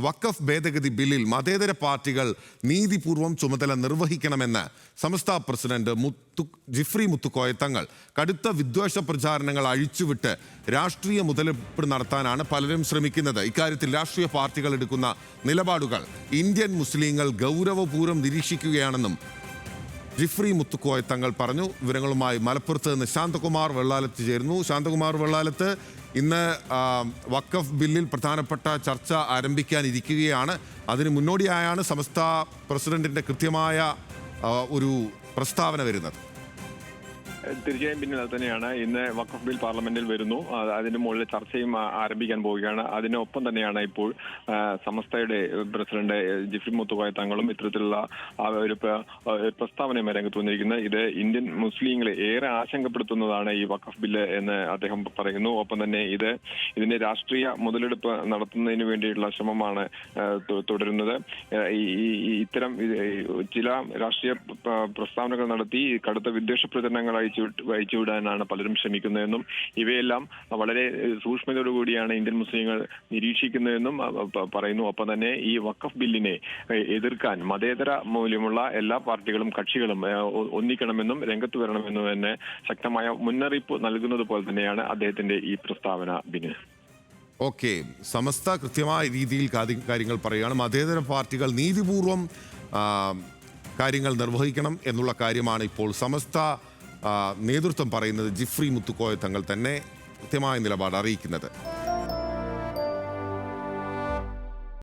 വഖഫ് ഭേദഗതി ബില്ലിൽ മതേതര പാർട്ടികൾ നീതിപൂർവം ചുമതല നിർവഹിക്കണമെന്ന് സമസ്ത പ്രസിഡന്റ് ജിഫ്രി മുത്തുക്കോയ തങ്ങൾ. കടുത്ത വിദ്വേഷ പ്രചാരണങ്ങൾ അഴിച്ചുവിട്ട് രാഷ്ട്രീയ മുതലെടുപ്പ് നടത്താനാണ് പലരും ശ്രമിക്കുന്നത്. ഇക്കാര്യത്തിൽ രാഷ്ട്രീയ പാർട്ടികൾ എടുക്കുന്ന നിലപാടുകൾ ഇന്ത്യൻ മുസ്ലിങ്ങൾ ഗൗരവപൂർവ്വം നിരീക്ഷിക്കുകയാണെന്നും ജിഫ്രി മുത്തുക്കോയ തങ്ങൾ പറഞ്ഞു. വിവരങ്ങളുമായി മലപ്പുറത്ത് നിന്ന് ശാന്തകുമാർ വെള്ളാലത്ത് ചേരുന്നു. ശാന്തകുമാർ വെള്ളാലത്ത്, ഇന്ന് വഖഫ് ബില്ലിൽ പ്രധാനപ്പെട്ട ചർച്ച ആരംഭിക്കാനിരിക്കുകയാണ്. അതിന് മുന്നോടിയായാണ് സമസ്ത പ്രസിഡന്റിന്റെ കൃത്യമായ ഒരു പ്രസ്താവന വരുന്നത്. തീർച്ചയായും പിന്നിൽ അത് തന്നെയാണ്. ഇന്ന് വഖഫ് ബിൽ പാർലമെന്റിൽ വരുന്നു. അതിന് മുകളിൽ ചർച്ചയും ആരംഭിക്കാൻ പോവുകയാണ്. അതിനൊപ്പം തന്നെയാണ് ഇപ്പോൾ സമസ്തയുടെ പ്രസിഡന്റ് ജിഫ്രി മുത്തുക്കോയ തങ്ങളും ഇത്തരത്തിലുള്ള ഒരു പ്രസ്താവനയും രംഗത്ത് വന്നിരിക്കുന്നത്. ഇത് ഇന്ത്യൻ മുസ്ലിങ്ങളെ ഏറെ ആശങ്കപ്പെടുത്തുന്നതാണ് ഈ വഖഫ് ബില്ല് എന്ന് അദ്ദേഹം പറയുന്നു. ഒപ്പം തന്നെ ഇതിന്റെ രാഷ്ട്രീയ മുതലെടുപ്പ് നടത്തുന്നതിന് വേണ്ടിയിട്ടുള്ള ശ്രമമാണ് തുടരുന്നത്. ഇത്തരം ചില രാഷ്ട്രീയ പ്രസ്താവനകൾ നടത്തി കടുത്ത വിദ്വേഷ പ്രചരണങ്ങൾ അയച്ചുവിടാനാണ് പലരും ശ്രമിക്കുന്നതെന്നും ഇവയെല്ലാം വളരെ സൂക്ഷ്മതയോടുകൂടിയാണ് ഇന്ത്യൻ മുസ്ലിങ്ങൾ നിരീക്ഷിക്കുന്നതെന്നും പറയുന്നു. ഒപ്പം തന്നെ ഈ വഖഫ് ബില്ലിനെ എതിർക്കാൻ മതേതര മൂല്യമുള്ള എല്ലാ പാർട്ടികളും കക്ഷികളും ഒന്നിക്കണമെന്നും രംഗത്ത് വരണമെന്നും തന്നെ ശക്തമായ മുന്നറിയിപ്പ് നൽകുന്നത് പോലെ തന്നെയാണ് അദ്ദേഹത്തിന്റെ ഈ പ്രസ്താവന. ബിന് ഓക്കെ, സമസ്ത കൃത്യമായ രീതിയിൽ കാര്യങ്ങൾ പറയുകയാണ്. മതേതര പാർട്ടികൾ നീതിപൂർവം കാര്യങ്ങൾ നിർവഹിക്കണം എന്നുള്ള കാര്യമാണ് ഇപ്പോൾ സമസ്ത നേതൃത്വം പറയുന്നത്. ജിഫ്രി മുത്തുക്കോയ തങ്ങൾ തന്നെ കൃത്യമായ നിലപാട് അറിയിക്കുന്നത്.